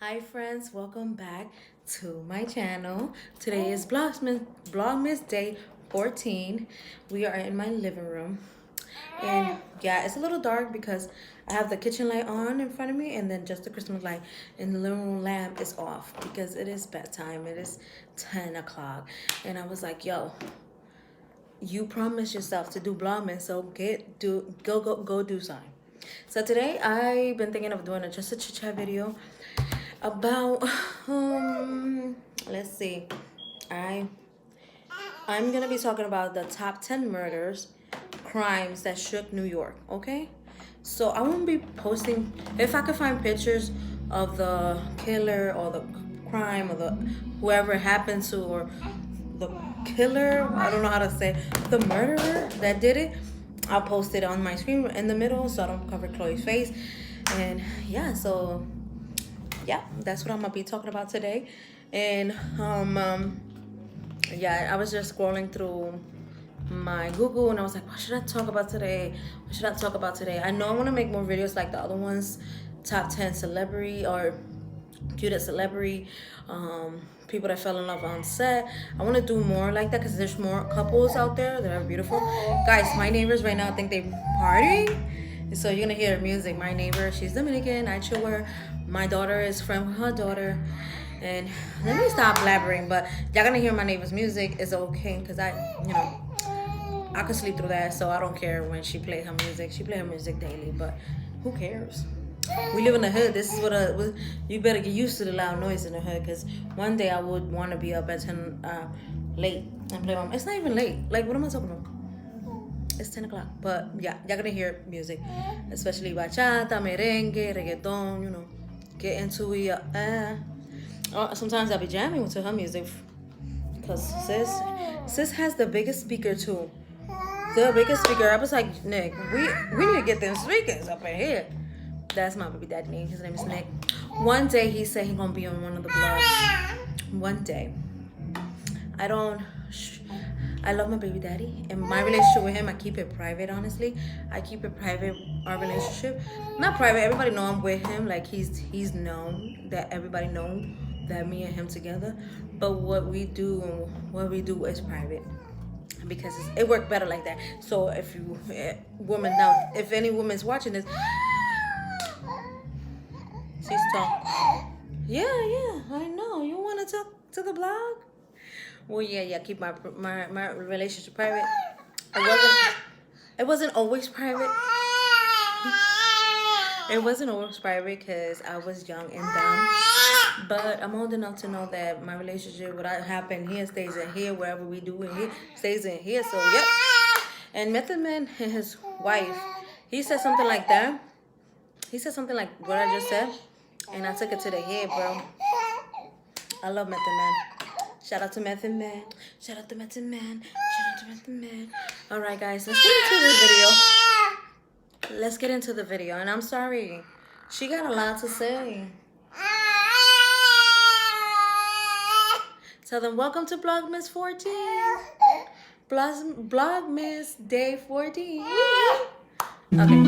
Hi friends, welcome back to my channel. Today is Vlogmas day 14. We are in my living room. And yeah, it's a little dark because I have the kitchen light on in front of me and then just the Christmas light and the living room lamp is off because it is bedtime. It is 10 o'clock. And I was like, yo, you promised yourself to do Vlogmas, so go do something. So today I've been thinking of doing just a chit chat video about let's see, i I'm gonna be talking about the top 10 murders, crimes that shook New York. Okay, so I won't be posting, if I could find pictures of the killer or the crime or the whoever it happened to, or the killer, I don't know how to say, the murderer that did it, I'll post it on my screen in the middle so I don't cover Khloe's face. And yeah, so yeah, that's what I'm gonna be talking about today. And yeah, I was just scrolling through my Google and I was like, what should I talk about today? What should I talk about today? I know I want to make more videos like the other ones, top 10 celebrity or cutest celebrity, people that fell in love on set. I want to do more like that because there's more couples out there that are beautiful. Guys, my neighbors right now think they partying, so you're gonna hear music. My neighbor, she's Dominican, I chill with her. My daughter is friend with her daughter. And let me stop blabbering, but y'all gonna hear my neighbor's music. It's okay because I could sleep through that, so I don't care when she play her music. She play her music daily, but who cares? We live in the hood. This is you better get used to the loud noise in the hood, because one day I would want to be up at 10 late and play it's not even late. Like, what am I talking about? It's 10 o'clock. But yeah, y'all gonna hear music, especially bachata, merengue, reggaeton, get into it. Sometimes I'll be jamming to her music, because sis has the biggest speaker too. The biggest speaker. I was like, Nick, we need to get them speakers up in here. That's my baby daddy name. His name is Nick. One day he said he gonna be on one of the vlogs. One day. I love my baby daddy, and my relationship with him, I keep it private. Honestly, I keep it private. Our relationship, not private. Everybody know I'm with him. Like he's known, that everybody know that me and him together. But what we do is private, because it worked better like that. So if you woman now, if any woman's watching this, she's talking. Yeah, I know. You want to talk to the blog? Well, yeah. Keep my relationship private. It wasn't always private. It wasn't always private because I was young and dumb. But I'm old enough to know that my relationship, what happen here stays in here. Wherever we do in here stays in here. So yep. And Method Man and his wife, he said something like that. He said something like what I just said, and I took it to the head, bro. I love Method Man. Shout out to Method Man. Shout out to Method Man. Shout out to Method Man. All right, guys, let's get into the video. Let's get into the video. And I'm sorry, she got a lot to say. Tell them welcome to Vlogmas 14. Vlogmas day 14. Okay.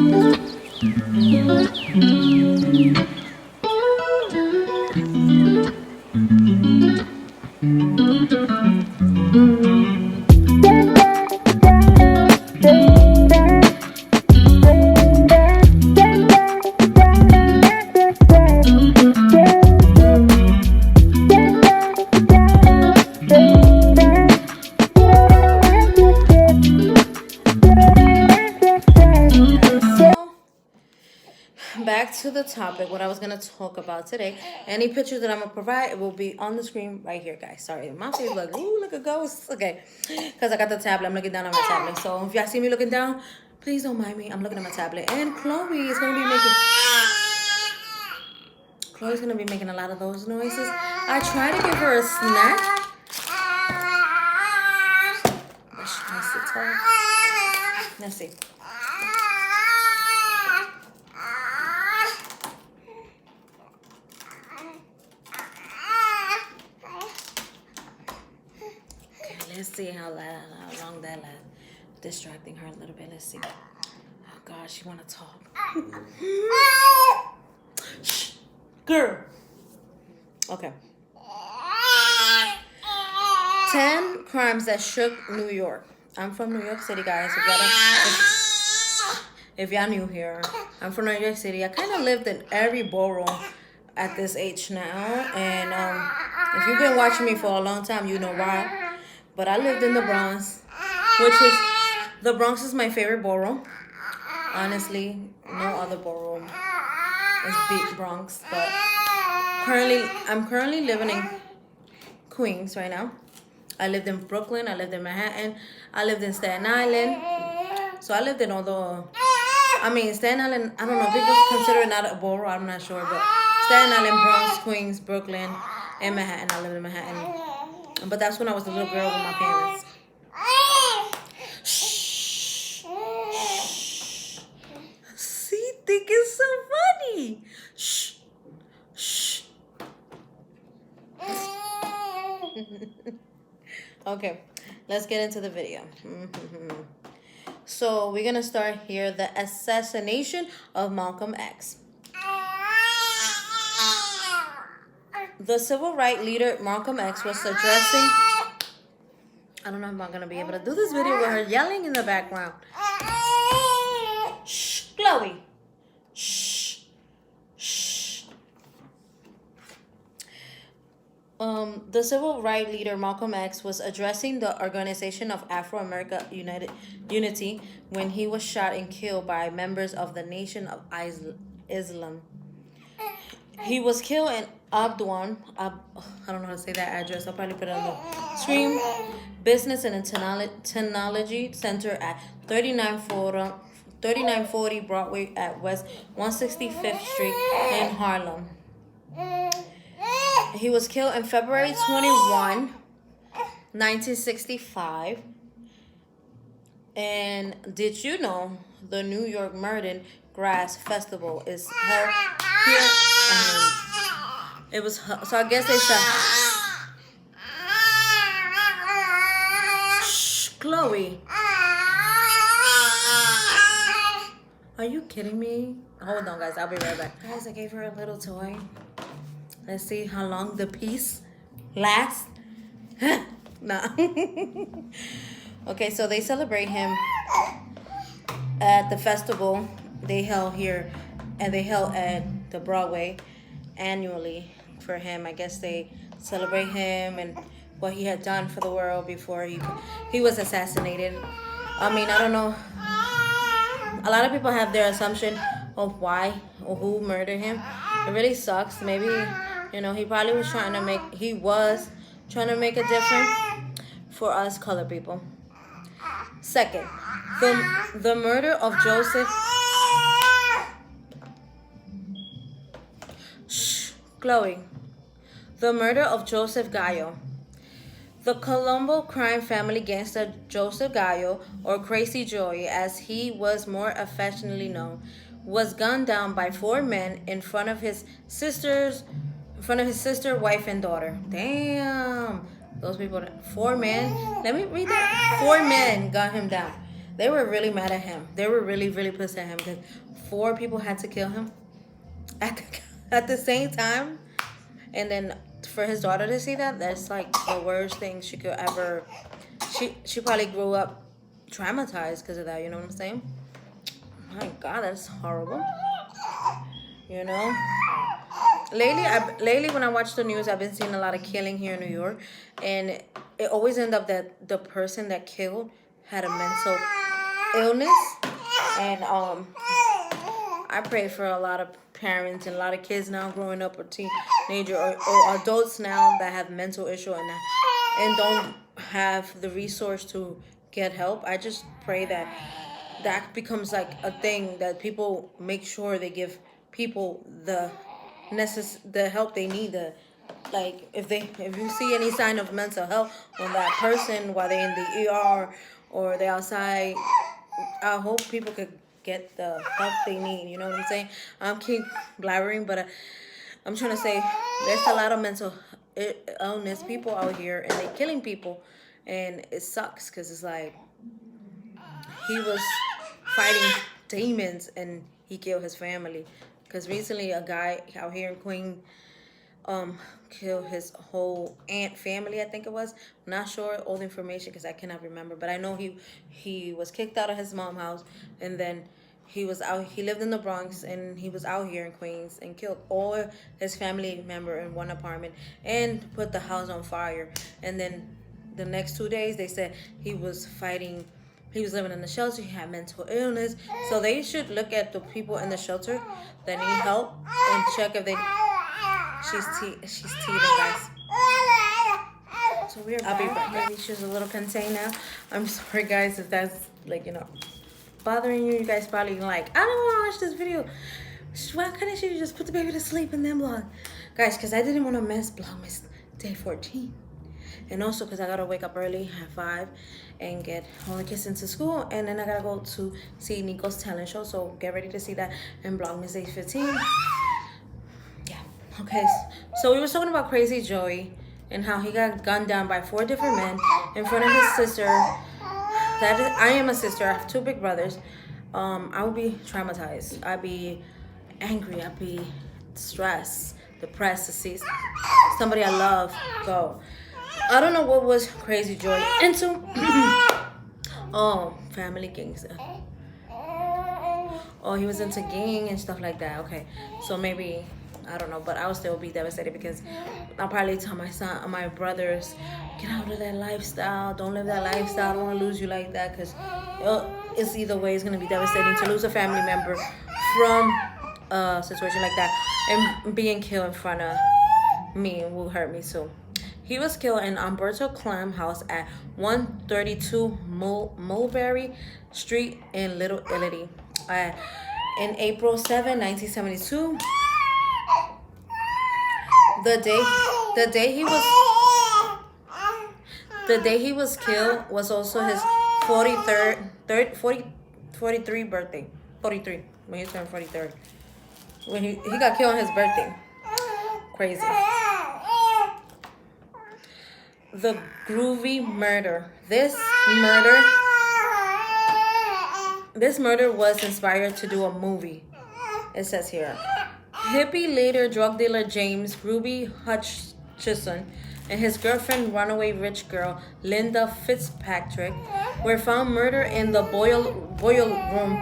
Back to the topic, what I was going to talk about today. Any pictures that I'm going to provide, it will be on the screen right here, guys. Sorry, my face like, ooh, look at ghosts. Okay, because I got the tablet. I'm looking down on my tablet. So if y'all see me looking down, please don't mind me. I'm looking at my tablet. And Khloe is going to be making a lot of those noises. I try to give her a snack. Let's see. Let's see how long that lasts. Distracting her a little bit. Let's see. Oh God, she wanna talk. Shh, girl. Okay. 10 crimes that shook New York. I'm from New York City, guys. If y'all new here, I'm from New York City. I kind of lived in every borough at this age now. And if you've been watching me for a long time, you know why. But I lived in the Bronx, the Bronx is my favorite borough. Honestly, no other borough is beat Bronx. But I'm currently living in Queens right now. I lived in Brooklyn. I lived in Manhattan. I lived in Staten Island. So I lived in all the... Staten Island, I don't know. People consider it not a borough. I'm not sure. But Staten Island, Bronx, Queens, Brooklyn, and Manhattan. I lived in Manhattan. But that's when I was a little girl with my parents. Shh. See, think it's so funny. Shh. Shh. Okay, let's get into the video. So we're gonna start here. The assassination of Malcolm X. The civil rights leader Malcolm X was addressing... I don't know if I'm gonna be able to do this video with her yelling in the background. Shh, Khloe. Shh. Shh. The civil rights leader Malcolm X was addressing the Organization of Afro-America Unity when he was shot and killed by members of the Nation of Islam. He was killed in Abdouan, I don't know how to say that address. I'll probably put it on the screen. Business and Technology Center at 3940 Broadway at West 165th Street in Harlem. He was killed on February 21, 1965. And did you know the New York Mardi Gras Festival is held here? It was, so I guess they said, shh, Khloe. Are you kidding me? Hold on, guys. I'll be right back. Guys, I gave her a little toy. Let's see how long the piece lasts. Nah. Okay, so they celebrate him at the festival they held here, and they held at the Broadway annually for him. I guess they celebrate him and what he had done for the world before he was assassinated. I don't know. A lot of people have their assumption of why or who murdered him. It really sucks. Maybe, he probably was trying to make a difference for us colored people. Second, the murder of Joseph... Shh, Khloe. The murder of Joseph Gallo. The Colombo crime family gangster Joseph Gallo, or Crazy Joey as he was more affectionately known, was gunned down by 4 men in front of his sister, wife, and daughter. Damn. Those people, 4 men. Let me read that. 4 men gunned him down. They were really mad at him. They were really, really pissed at him because 4 people had to kill him at the same time. And then for his daughter to see that, that's like the worst thing she could ever... She probably grew up traumatized because of that, you know what I'm saying? My God, that's horrible. Lately when I watch the news, I've been seeing a lot of killing here in New York. And it always ends up that the person that killed had a mental illness. And I pray for a lot of parents and a lot of kids now growing up or teenager or adults now that have mental issue and don't have the resource to get help. I just pray that becomes like a thing, that people make sure they give people the help they need. Like if you see any sign of mental health on that person while they're in the ER or they're outside, I hope people could get the help they need. You know what I'm saying? I'm keep blabbering, but I'm trying to say there's a lot of mental illness people out here, and they're killing people, and it sucks because it's like he was fighting demons and he killed his family. Because recently a guy out here in Queens kill his whole aunt family, I think it was. I'm not sure all the information because I cannot remember, but I know he was kicked out of his mom's house, and then he was out. He lived in the Bronx, and he was out here in Queens and killed all his family member in one apartment and put the house on fire. And then the next 2 days, they said he was fighting. He was living in the shelter. He had mental illness. So they should look at the people in the shelter that need help and check if they. She's teething, guys. So we're back. I'll be back. She's a little contained now. I'm sorry, guys, if that's like, bothering you. You guys probably like, I don't want to watch this video. Why couldn't you just put the baby to sleep and then vlog? Guys, because I didn't want to miss Vlogmas day 14. And also because I got to wake up early at 5 and get all the kids into school. And then I got to go to see NIKO's talent show. So get ready to see that in Vlogmas day 15. Okay, so we were talking about Crazy Joey and how he got gunned down by 4 different men in front of his sister. I am a sister. I have 2 big brothers. I would be traumatized. I'd be angry. I'd be stressed, depressed to see somebody I love go. I don't know what was Crazy Joey into. Oh, family gangs. Oh, he was into gang and stuff like that. Okay, so maybe. I don't know, but I would still be devastated because I'll probably tell my brothers, get out of that lifestyle. Don't live that lifestyle. I don't want to lose you like that, because it's either way. It's going to be devastating to lose a family member from a situation like that, and being killed in front of me will hurt me too. He was killed in Umberto Clem house at 132 Mulberry Street in Little Italy in April 7, 1972. The day he was killed was also his 43 birthday. 43 when he turned 43. When he got killed on his birthday. Crazy. The groovy murder. This murder was inspired to do a movie. It says here. Hippie later drug dealer James Ruby Hutchison and his girlfriend runaway rich girl Linda Fitzpatrick were found murdered in the boil room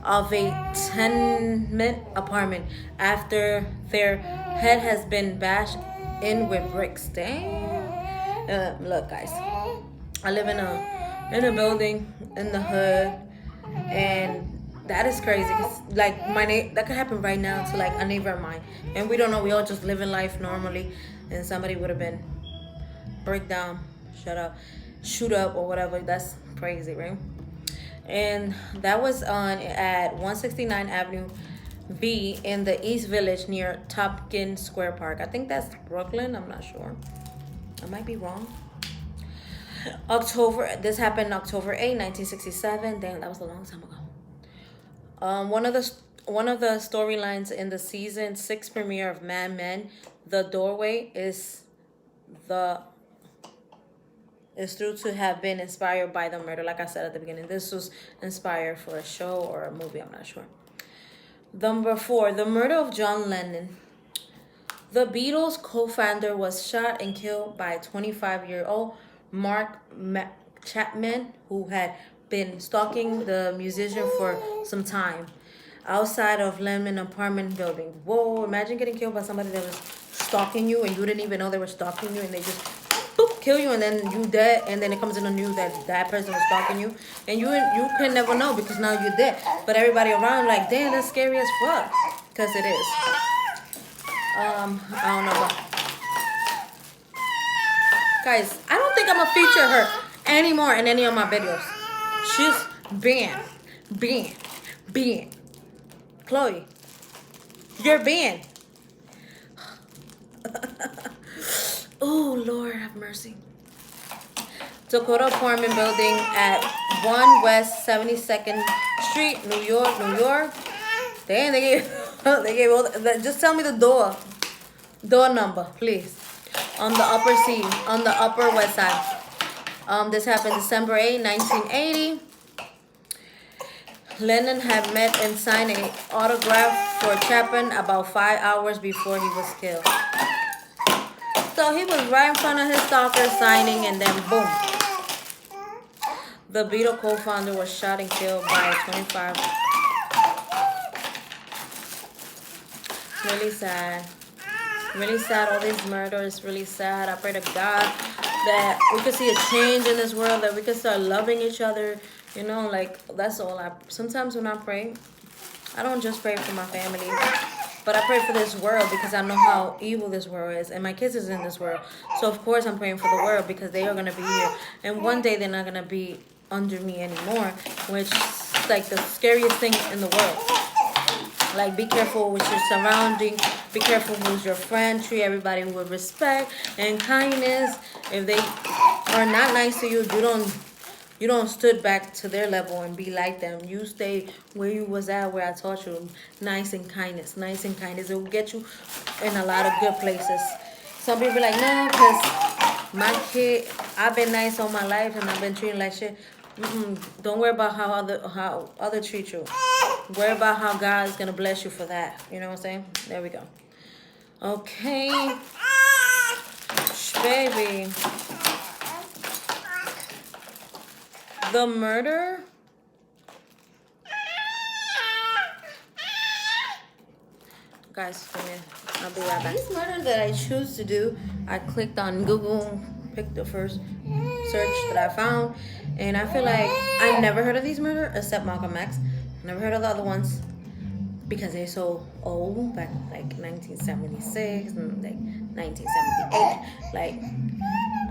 of a tenement apartment after their head has been bashed in with bricks. Dang. Look, guys, I live in a building in the hood, and that is crazy, because like that could happen right now to like a neighbor of mine, and we don't know. We all just living life normally, and somebody would have been break down, shoot up or whatever. That's crazy, right? And that was at 169 Avenue B in the East Village near Tompkins Square Park. I think that's Brooklyn. I'm not sure. I might be wrong. This happened October 8, 1967. Damn, that was a long time ago. One of the storylines in the season 6 premiere of Mad Men, The Doorway, is through to have been inspired by the murder. Like I said at the beginning, this was inspired for a show or a movie. I'm not sure. Number 4, the murder of John Lennon. The Beatles' co-founder was shot and killed by 25-year-old Mark Chapman, who had been stalking the musician for some time outside of Lennon apartment building. Whoa, imagine getting killed by somebody that was stalking you and you didn't even know they were stalking you, and they just boop, kill you, and then you dead, and then it comes in the news that person was stalking you, and you can never know because now you're dead. But everybody around like, damn, that's scary as fuck, because it is. I don't know about... Guys, I don't think I'm gonna feature her anymore in any of my videos. She's banned. Khloe, you're banned. Oh, Lord have mercy. Dakota apartment building at 1 West 72nd Street, New York. Damn, they gave all the, just tell me the door number, please. On the upper west side. This happened December 8, 1980. Lennon had met and signed an autograph for Chapman about 5 hours before he was killed. So he was right in front of his stalker signing, and then boom. The Beetle co-founder was shot and killed by a 25. Really sad. Really sad. All these murders. Really sad. I pray to God that we could see a change in this world, that we could start loving each other. You know, like, that's all. Sometimes when I pray, I don't just pray for my family, but I pray for this world because I know how evil this world is. And my kids is in this world. So, of course, I'm praying for the world because they are going to be here. And one day they're not going to be under me anymore, which is like the scariest thing in the world. Like, be careful with your surrounding. Be careful who's your friend. Treat everybody with respect and kindness. If they are not nice to you, you don't stood back to their level and be like them. You stay where you was at, where I taught you. Nice and kindness. Nice and kindness. It will get you in a lot of good places. Some people be like, no, because my kid, I've been nice all my life and I've been treating like shit. Don't worry about how other treat you. Worry about how God is going to bless you for that. You know what I'm saying? There we go. Okay. Shh, baby. The murder. Guys, I'll be right back. This murder that I choose to do, I clicked on Google, picked the first search that I found, and I feel like I never heard of these murders except Malcolm X. Never heard of the other ones because they're so old, back like 1976 and like 1978. Like,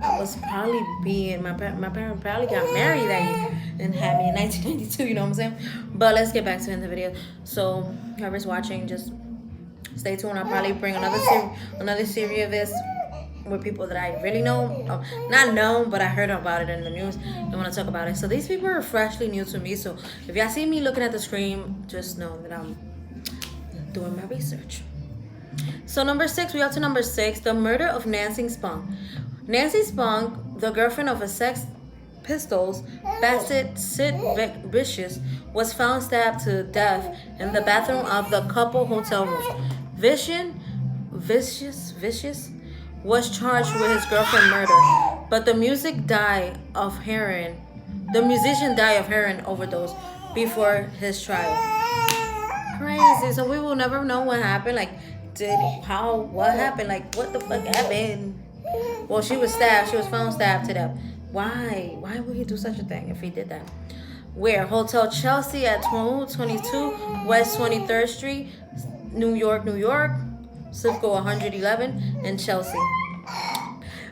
I was probably my parents probably got married that year and had me in 1992. You know what I'm saying? But let's get back to the video. So whoever's watching, just stay tuned. I'll probably bring another series of this with people that I really know, not know, but I heard about it in the news. I want to talk about it. So these people are freshly new to me. So if y'all see me looking at the screen, just know that I'm doing my research. So number 6, we up to number 6, the murder of Nancy Spunk. Nancy Spunk, the girlfriend of a Sex Pistols bassist Sid Vicious, was found stabbed to death in the bathroom of the couple hotel room. Vicious was charged with his girlfriend murder, but the musician died of heroin overdose before his trial. Crazy. So we will never know what happened. Like, what happened? Like, what the fuck happened? Well, she was stabbed. She was found stabbed to death. Why? Why would he do such a thing if he did that? Where? Hotel Chelsea at 1222 West 23rd Street, New York. Zip code 111 in Chelsea.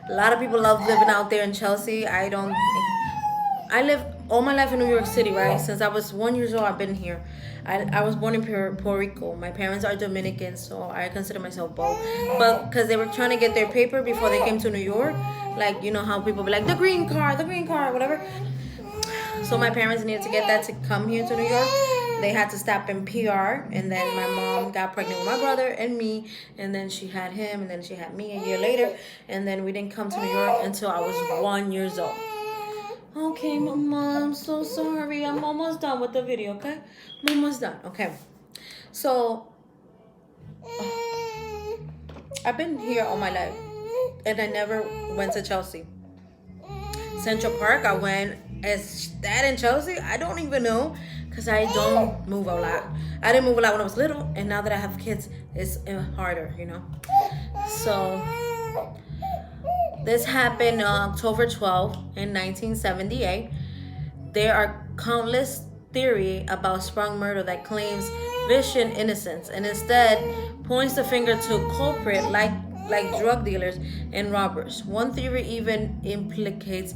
A lot of people love living out there in Chelsea. I lived all my life in New York City, right? Since I was 1 year old, I've been here. I was born in Puerto Rico. My parents are Dominican, so I consider myself both. But because they were trying to get their paper before they came to New York, like, you know how people be like, the green card, whatever. So my parents needed to get that to come here to New York. They had to stop in PR, and then my mom got pregnant with my brother and me, and then she had him, and then she had me a year later, and then we didn't come to New York until I was 1 year old. Okay, Mama, I'm so sorry. I'm almost done with the video, okay? I'm almost done, okay? So, I've been here all my life, and I never went to Chelsea. Central Park, I went. Is that in Chelsea? I don't even know, because I don't move a lot. I didn't move a lot when I was little, and now that I have kids, it's harder, you know? So, this happened on October 12th in 1978. There are countless theories about Spunk murder that claims Vicious innocence and instead points the finger to culprit like drug dealers and robbers. One theory even implicates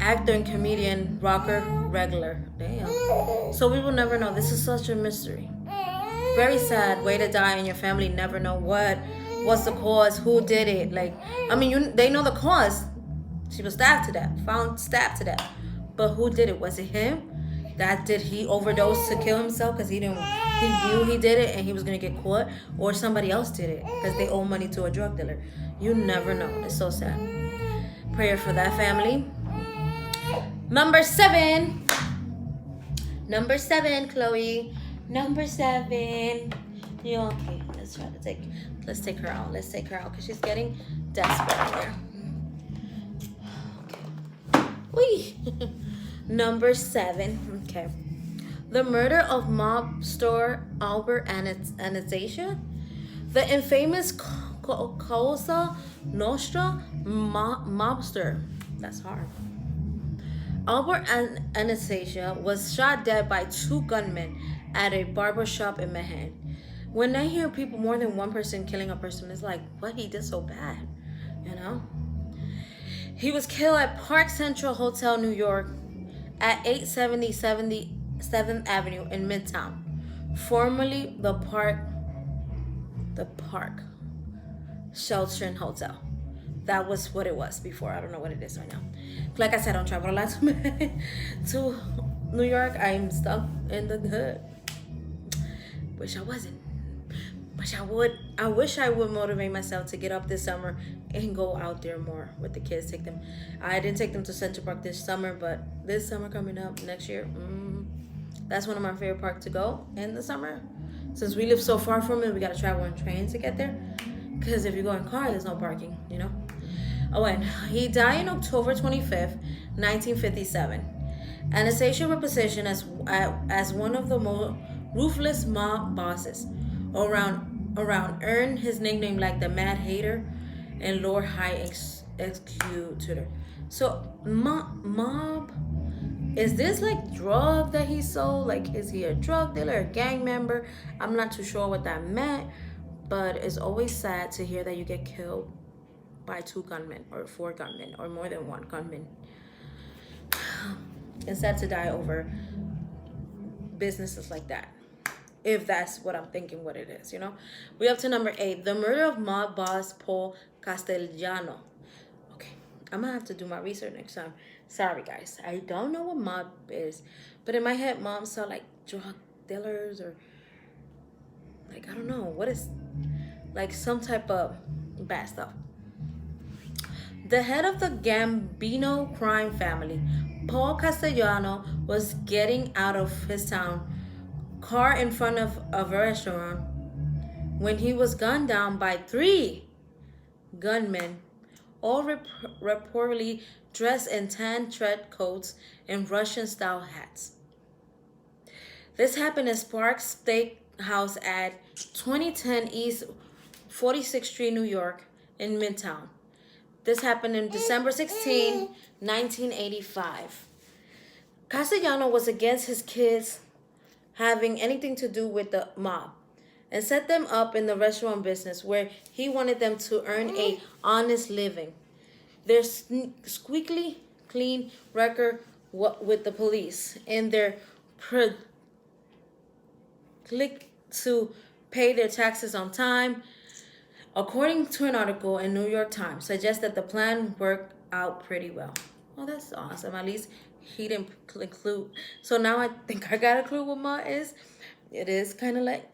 actor and comedian Rocker Regular. Damn. So we will never know. This is such a mystery. Very sad way to die, and your family never know what's the cause, who did it. Like, I mean, they know the cause. She was stabbed to death, found stabbed to death. But who did it? Was it him? Did he overdose to kill himself because he knew he did it and he was gonna get caught, or somebody else did it because they owe money to a drug dealer? You never know. It's so sad. Prayer for that family. Number 7, Khloe. Number 7. You okay? Let's try to take Let's take her out. Let's take her out because she's getting desperate in there. Okay. Whee! Number 7. Okay. The murder of mobster Albert Anastasia. The infamous Cosa Nostra mobster. That's hard. Albert Anastasia was shot dead by 2 gunmen at a barber shop in Manhattan. When I hear people, more than one person killing a person, it's like, what? He did so bad, you know? He was killed at Park Central Hotel, New York, at 870 77th Avenue in Midtown, formerly the Park Shelton Hotel. That was what it was before. I don't know what it is right now. Like I said, I don't travel a lot to New York. I'm stuck in the hood. Wish I wasn't. I wish I would motivate myself to get up this summer and go out there more with the kids. Take them. I didn't take them to Central Park this summer, but this summer coming up next year, that's one of my favorite parks to go in the summer. Since we live so far from it, we gotta travel on train to get there. Because if you go in car, there's no parking, you know. Oh, and he died on October 25th, 1957. Anastasia was positioned as one of the most ruthless mob bosses around earned his nickname like the Mad Hater and Lord High Executor. So mob, is this like drug that he sold? Like, is he a drug dealer, a gang member? I'm not too sure what that meant, but it's always sad to hear that you get killed by 2 gunmen or 4 gunmen or more than 1 gunman. It's sad to die over businesses like that, if that's what I'm thinking what it is, you know. We up to number 8, the murder of mob boss Paul Castellano. Okay, I'm gonna have to do my research next time. Sorry guys, I don't know what mob is, but in my head moms are like drug dealers or like, I don't know what is, like some type of bad stuff. The head of the Gambino crime family, Paul Castellano, was getting out of his town car in front of a restaurant when he was gunned down by 3 gunmen, all reportedly dressed in tan tread coats and Russian-style hats. This happened at Sparks Steakhouse at 2010 East 46th Street, New York, in Midtown. This happened on December 16, 1985. Castellano was against his kids having anything to do with the mob and set them up in the restaurant business where he wanted them to earn a honest living. Their squeaky clean record with the police and their click to pay their taxes on time, according to an article in New York Times, suggests that the plan worked out pretty well. Oh, that's awesome. At least he didn't include. So now I think I got a clue what mob is. It is kind of like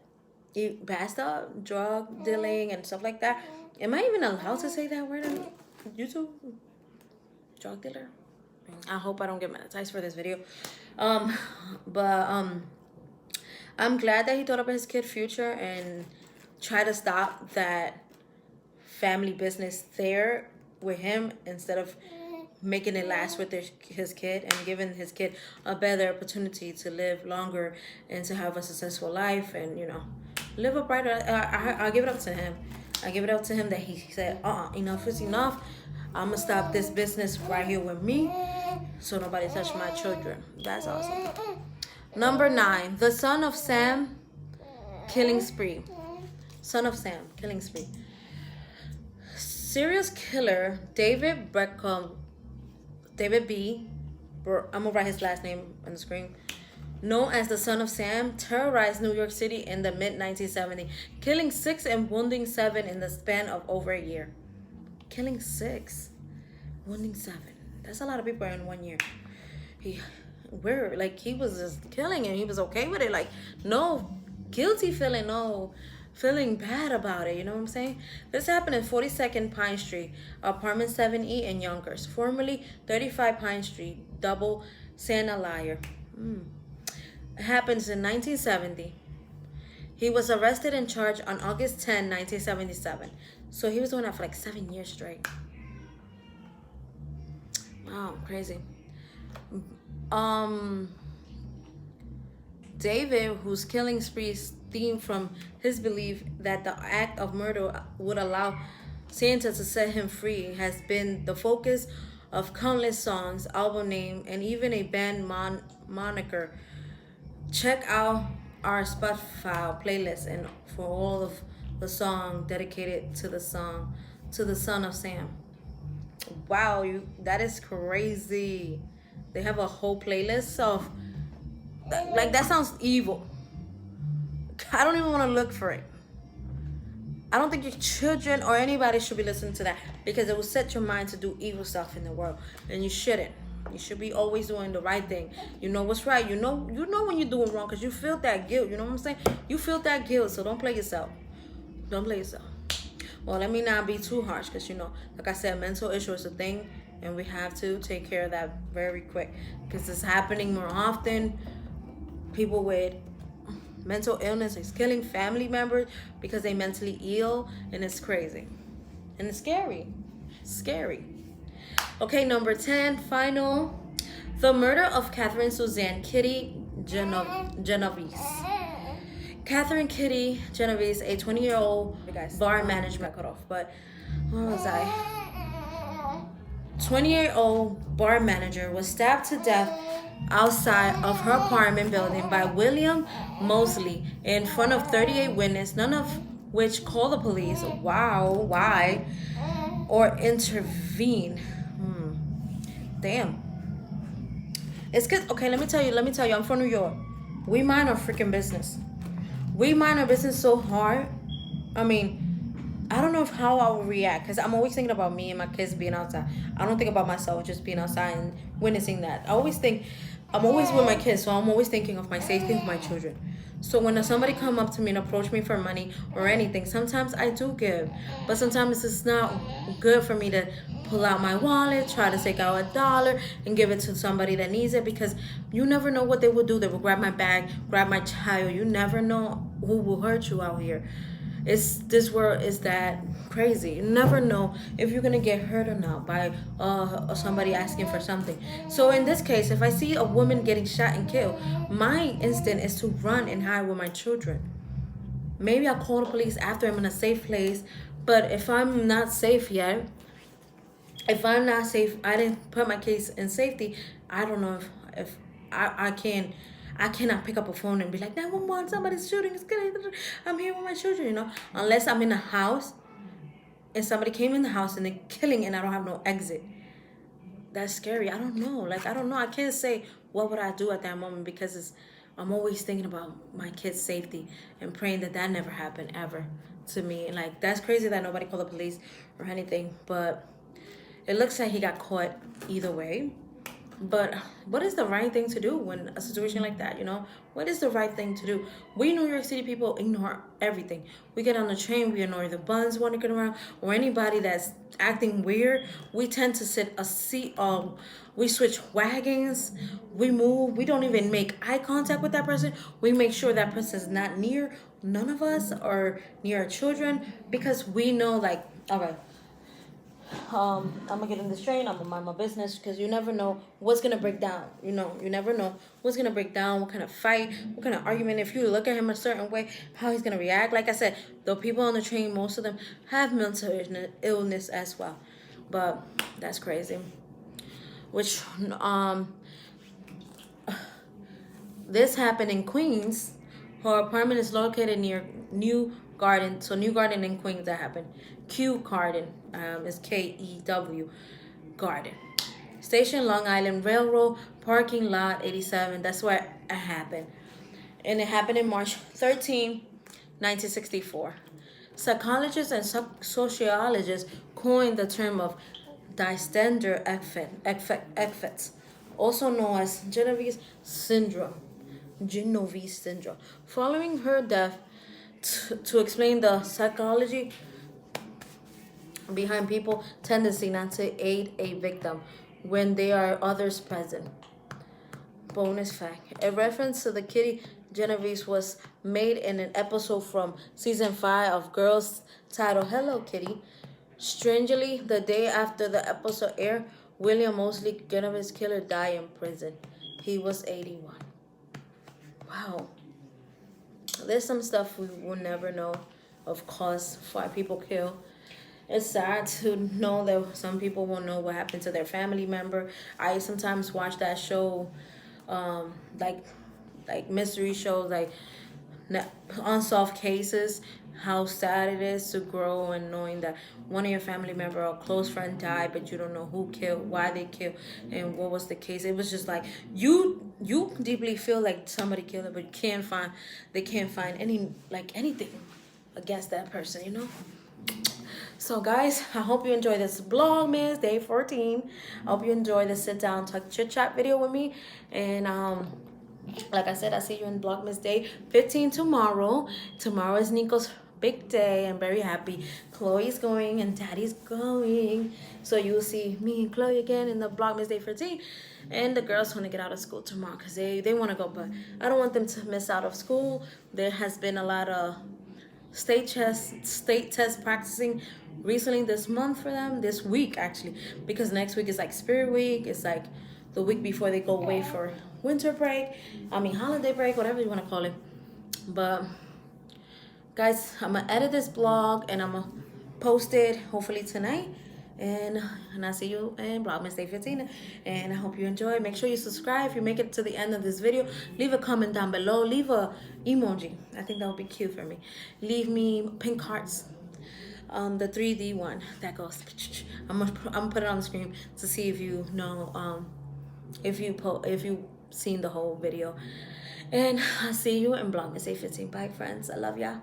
bad stuff, drug dealing and stuff like that. Am I even allowed to say that word on YouTube? Drug dealer? I hope I don't get monetized for this video. But I'm glad that he thought about his kid's future and try to stop that family business there with him instead of making it last with his kid and giving his kid a better opportunity to live longer and to have a successful life and, you know, live a brighter. I give it up to him. I give it up to him that he said, enough is enough. I'm gonna stop this business right here with me so nobody touch my children. That's awesome. Number 9, the son of Sam killing spree. Son of Sam killing spree. Serial killer David B. I'm gonna write his last name on the screen. Known as the Son of Sam, terrorized New York City in the mid-1970s, killing 6 and wounding 7 in the span of over a year. Killing 6, wounding 7. That's a lot of people in 1 year. He was just killing and he was okay with it. Like, no guilty feeling, no feeling bad about it, you know what I'm saying? This happened in 42nd Pine Street, apartment 7E in Yonkers, formerly 35 Pine Street, double Santa Liar. It happens in 1970. He was arrested and charged on August 10, 1977. So he was doing that for like 7 years straight. Wow, crazy. David, whose killing spree stemmed from his belief that the act of murder would allow Santa to set him free, has been the focus of countless songs, album name, and even a band moniker. Check out our Spotify playlist and for all of the song dedicated to the son of Sam. Wow, that is crazy. They have a whole playlist of like that sounds evil. I don't even want to look for it. I don't think your children or anybody should be listening to that because it will set your mind to do evil stuff in the world, and you shouldn't. You should be always doing the right thing. You know what's right. You know when you're doing wrong because you feel that guilt. You know what I'm saying? You feel that guilt, so don't play yourself. Don't play yourself. Well, let me not be too harsh because, like I said, mental issue is a thing, and we have to take care of that very quick because it's happening more often. People with mental illness is killing family members because they mentally ill, and it's crazy. And it's scary. Scary. Okay, number 10, final. The murder of Catherine Suzanne Kitty Genovese. Catherine Kitty Genovese, a 20-year-old bar manager. Cut off, but where was I? 20-year-old bar manager was stabbed to death outside of her apartment building by William Mosley in front of 38 witnesses, none of which called the police. Wow, why? Or intervene. Damn. It's good. Okay, let me tell you, I'm from New York. We mind our freaking business. We mind our business so hard. I mean, I don't know how I would react because I'm always thinking about me and my kids being outside. I don't think about myself just being outside and witnessing that. I'm always with my kids, so I'm always thinking of my safety of my children. So when somebody come up to me and approach me for money or anything, sometimes I do give, but sometimes it's not good for me to pull out my wallet, try to take out $1 and give it to somebody that needs it, because you never know what they will do. They will grab my bag, grab my child. You never know who will hurt you out here. This world is that crazy. You never know if you're gonna get hurt or not by somebody asking for something. So in this case, if I see a woman getting shot and killed, my instinct is to run and hide with my children. Maybe I'll call the police after I'm in a safe place. But if I'm not safe yet, if I'm not safe, I didn't put my kids in safety. I don't know if I cannot pick up a phone and be like, 911, somebody's shooting, I'm here with my children, Unless I'm in a house and somebody came in the house and they're killing and I don't have no exit. That's scary. I don't know. I can't say what would I do at that moment because I'm always thinking about my kids' safety and praying that never happened ever to me. And that's crazy that nobody called the police or anything. But it looks like he got caught either way. But what is the right thing to do when a situation like that, What is the right thing to do? We New York City people ignore everything. We get on the train, we ignore the buns walking around or anybody that's acting weird. We tend to sit a seat, we switch wagons, we move. We don't even make eye contact with that person. We make sure that person's not near none of us or near our children because we know all right, I'm gonna get in this train, I'm gonna mind my business because you never know what's gonna break down. You never know what's gonna break down, what kind of fight, what kind of argument. If you look at him a certain way, how he's gonna react. Like I said, the people on the train, most of them have mental illness as well. But that's crazy. Which this happened in Queens. Her apartment is located near New Garden. So New Garden in Queens, that happened. Kew Garden is KEW Garden. Station Long Island Railroad, parking lot 87. That's where it happened. And it happened in March 13, 1964. Psychologists and sociologists coined the term of dystender affects, also known as Genovese syndrome. Following her death, to explain the psychology behind people's tendency not to aid a victim when there are others present. Bonus fact: a reference to the Kitty Genevieve was made in an episode from season 5 of Girls titled Hello Kitty. Strangely, the day after the episode aired, William Mosley, Genevieve's killer, died in prison. He was 81. Wow. There's some stuff we will never know, of course, why people kill. It's sad to know that some people won't know what happened to their family member. I sometimes watch that show, like mystery shows, like unsolved cases. How sad it is to grow and knowing that one of your family member or close friend died, but you don't know who killed, why they killed, and what was the case. It was just like you deeply feel like somebody killed it, but they can't find anything against that person, you know. So guys, I hope you enjoy this Vlogmas day 14. I hope you enjoy the sit down talk chit chat video with me. And like I said, I'll see you in Vlogmas day 15 tomorrow. Tomorrow is NIKO's big day. I'm very happy. Khloe's going and Daddy's going. So you'll see me and Khloe again in the Vlogmas day 15. And the girls want to get out of school tomorrow because they want to go. But I don't want them to miss out of school. There has been a lot of state test practicing recently this month for them, this week actually, because next week is like Spirit Week. It's like the week before they go away for winter break, holiday break, whatever you want to call it. But guys, I'm gonna edit this vlog and I'm gonna post it hopefully tonight. And I'll see you in Vlogmas Day 15. And I hope you enjoy. Make sure you subscribe. If you make it to the end of this video, leave a comment down below. Leave a emoji. I think that would be cute for me. Leave me pink hearts. The 3D one that goes. I'm gonna put it on the screen to see if you know. If you've seen the whole video. And I'll see you in Vlogmas Day 15. Bye, friends. I love ya.